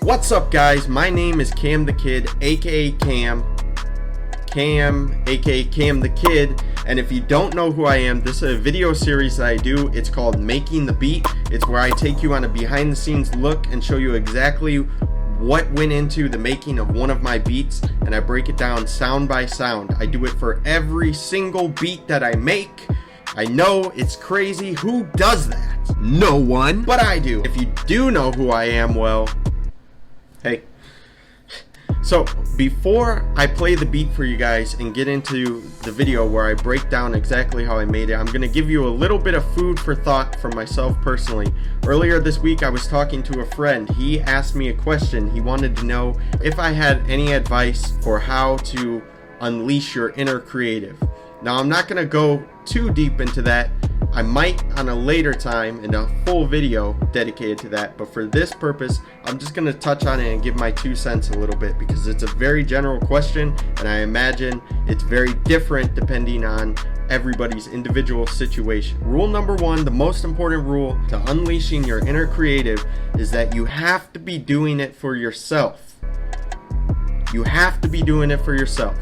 What's up, guys? My name is Cam the Kid, aka Cam, aka Cam the Kid, and if you don't know who I am, this is a video series that I do. It's called Making the Beat. It's where I take you on a behind the scenes look and show you exactly what went into the making of one of my beats, and I break it down sound by sound. I do it for every single beat that I make. I know it's crazy. Who does that? No one. But I do. If you do know who I am, well, hey. So before I play the beat for you guys and get into the video where I break down exactly how I made it, I'm going to give you a little bit of food for thought for myself personally. Earlier this week I was talking to a friend. He asked me a question. He wanted to know if I had any advice for how to unleash your inner creative. Now I'm not going to go too deep into that. I might on a later time in a full video dedicated to that, but for this purpose I'm just going to touch on it and give my 2 cents a little bit, because it's a very general question and I imagine it's very different depending on everybody's individual situation. Rule number 1, the most important rule to unleashing your inner creative, is that you have to be doing it for yourself. You have to be doing it for yourself.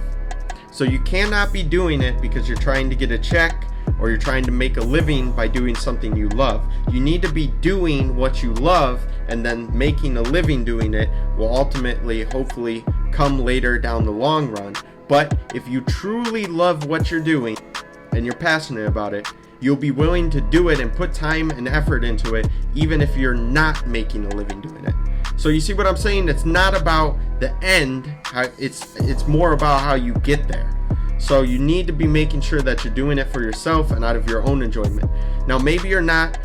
So you cannot be doing it because you're trying to get a check or you're trying to make a living by doing something you love. You need to be doing what you love, and then making a living doing it will ultimately, hopefully, come later down the long run. But if you truly love what you're doing and you're passionate about it, you'll be willing to do it and put time and effort into it, even if you're not making a living doing it. So you see what I'm saying? It's not about the end, it's more about how you get there. So you need to be making sure that you're doing it for yourself and out of your own enjoyment. Now maybe you're not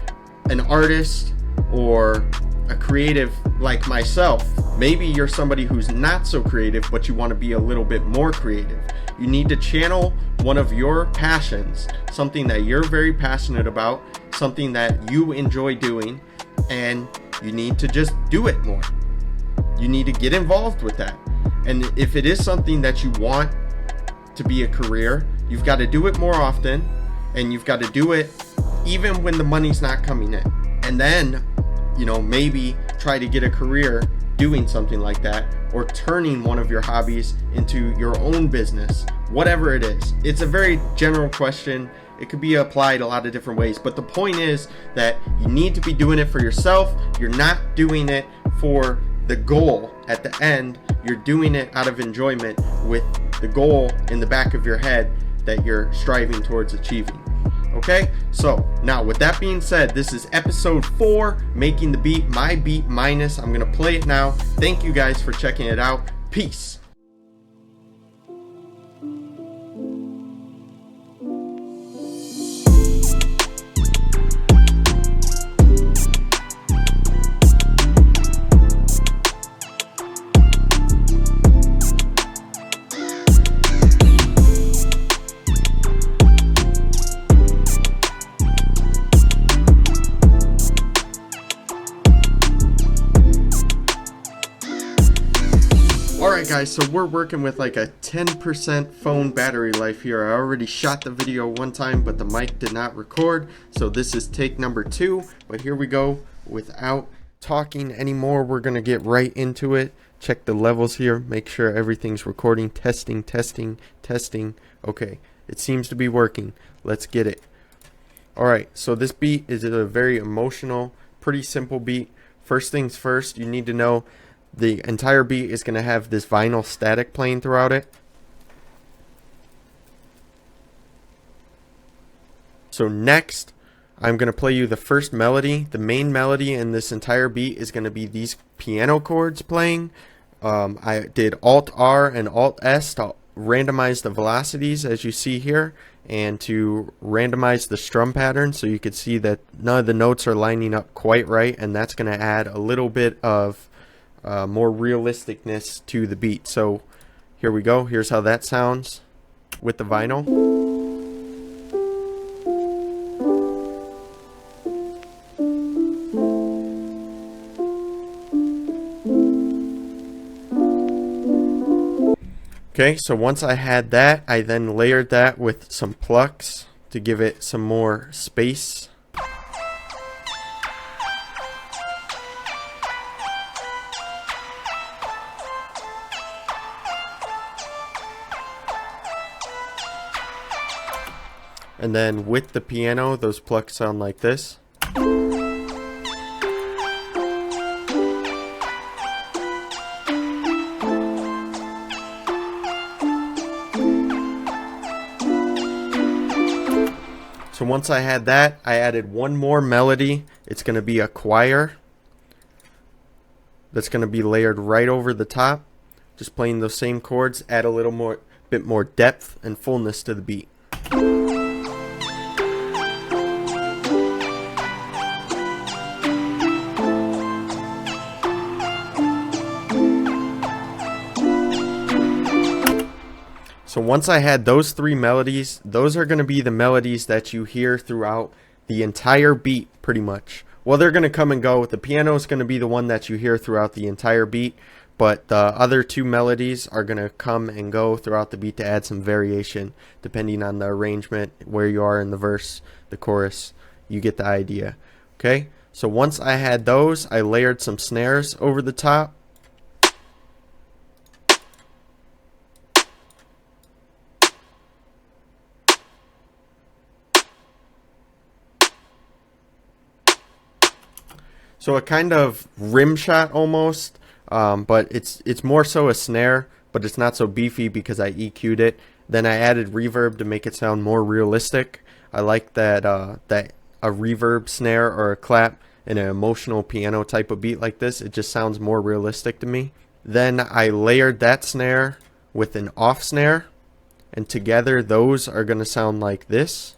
an artist or a creative like myself. Maybe you're somebody who's not so creative, but you want to be a little bit more creative. You need to channel one of your passions, something that you're very passionate about, something that you enjoy doing, and you need to just do it more. You need to get involved with that. And if it is something that you want to be a career, you've got to do it more often, and you've got to do it even when the money's not coming in. And then, maybe try to get a career doing something like that, or turning one of your hobbies into your own business, whatever it is. It's a very general question. It could be applied a lot of different ways, but the point is that you need to be doing it for yourself. You're not doing it for the goal at the end. You're doing it out of enjoyment, with the goal in the back of your head that you're striving towards achieving. Okay, so now with that being said, this is episode 4, Making the Beat, my beat minus. I'm gonna play it now. Thank you guys for checking it out. Peace. Alright guys, so we're working with like a 10% phone battery life here. I already shot the video one time, but the mic did not record, so this is take number 2. But here we go. Without talking anymore, we're gonna get right into it. Check the levels here, make sure everything's recording. Testing. Okay, it seems to be working. Let's get it. Alright, so this beat is a very emotional, pretty simple beat. First things first, you need to know the entire beat is going to have this vinyl static playing throughout it. So next, I'm going to play you the first melody. The main melody in this entire beat is going to be these piano chords playing. I did Alt-R and Alt-S to randomize the velocities, as you see here, and to randomize the strum pattern, so you could see that none of the notes are lining up quite right, and that's going to add a little bit of more realisticness to the beat. So here we go. Here's how that sounds with the vinyl. Okay, so once I had that, I then layered that with some plucks to give it some more space. And then with the piano, those plucks sound like this. So once I had that, I added one more melody. It's going to be a choir that's going to be layered right over the top. Just playing those same chords, add a little bit more depth and fullness to the beat. So once I had those three melodies, those are going to be the melodies that you hear throughout the entire beat pretty much. Well, they're going to come and go. The piano is going to be the one that you hear throughout the entire beat, but the other two melodies are going to come and go throughout the beat to add some variation depending on the arrangement, where you are in the verse, the chorus. You get the idea. Okay, so once I had those, I layered some snares over the top. So a kind of rim shot almost, but it's more so a snare, but it's not so beefy because I EQ'd it. Then I added reverb to make it sound more realistic. I like that that a reverb snare or a clap in an emotional piano type of beat like this, it just sounds more realistic to me. Then I layered that snare with an off snare, and together those are going to sound like this.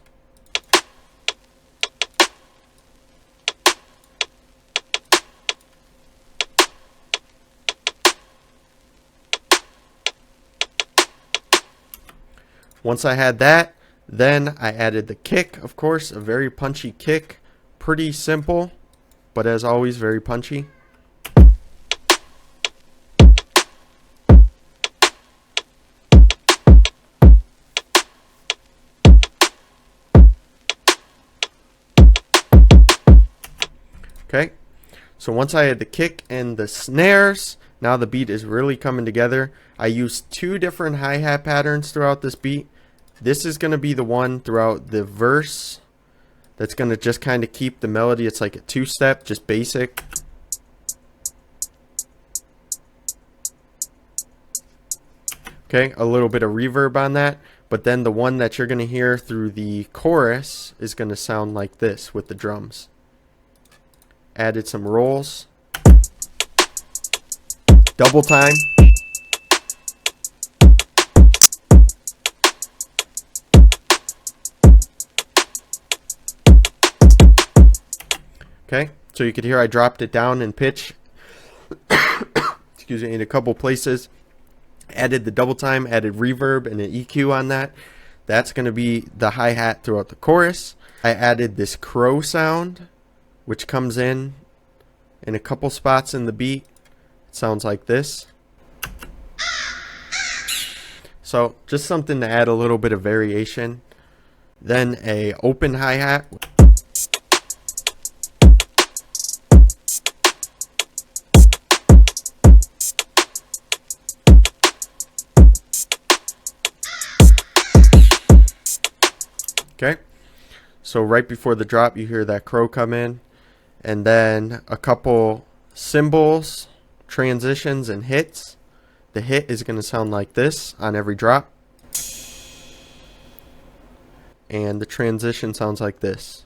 Once I had that, then I added the kick, of course, a very punchy kick. Pretty simple, but as always, very punchy. Okay, so once I had the kick and the snares, now the beat is really coming together. I used two different hi-hat patterns throughout this beat. This is going to be the one throughout the verse that's going to just kind of keep the melody. It's like a two-step, just basic. Okay, a little bit of reverb on that. But then the one that you're going to hear through the chorus is going to sound like this with the drums. Added some rolls. Double time. Okay, so you could hear I dropped it down in pitch. Excuse me, in a couple places. Added the double time, added reverb and an EQ on that. That's going to be the hi-hat throughout the chorus. I added this crow sound, which comes in a couple spots in the beat. It sounds like this. So just something to add a little bit of variation. Then a open hi-hat. Okay, so right before the drop you hear that crow come in, and then a couple cymbals, transitions, and hits. The hit is going to sound like this on every drop, and the transition sounds like this.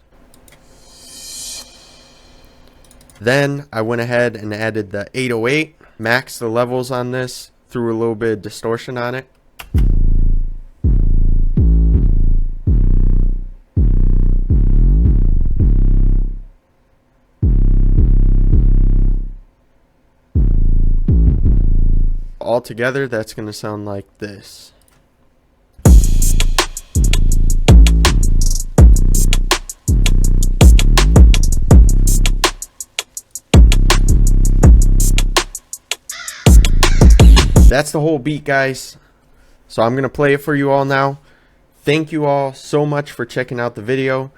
Then I went ahead and added the 808, maxed the levels on this, threw a little bit of distortion on it. All together, that's going to sound like this. That's the whole beat, guys. So I'm going to play it for you all now. Thank you all so much for checking out the video.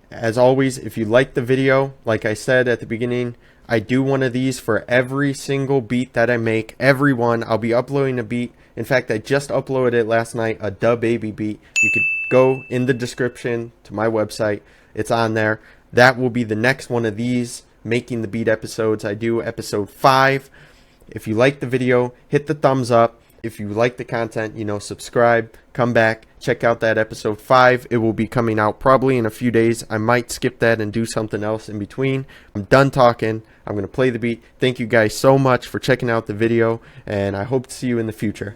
As always, if you like the video, like I said at the beginning, I do one of these for every single beat that I make. Every one. I'll be uploading a beat. In fact, I just uploaded it last night, a DaBaby beat. You could go in the description to my website. It's on there. That will be the next one of these Making the Beat episodes. I do episode 5. If you like the video, hit the thumbs up. If you like the content, subscribe, come back, check out that episode 5. It will be coming out probably in a few days. I might skip that and do something else in between. I'm done talking. I'm going to play the beat. Thank you guys so much for checking out the video, and I hope to see you in the future.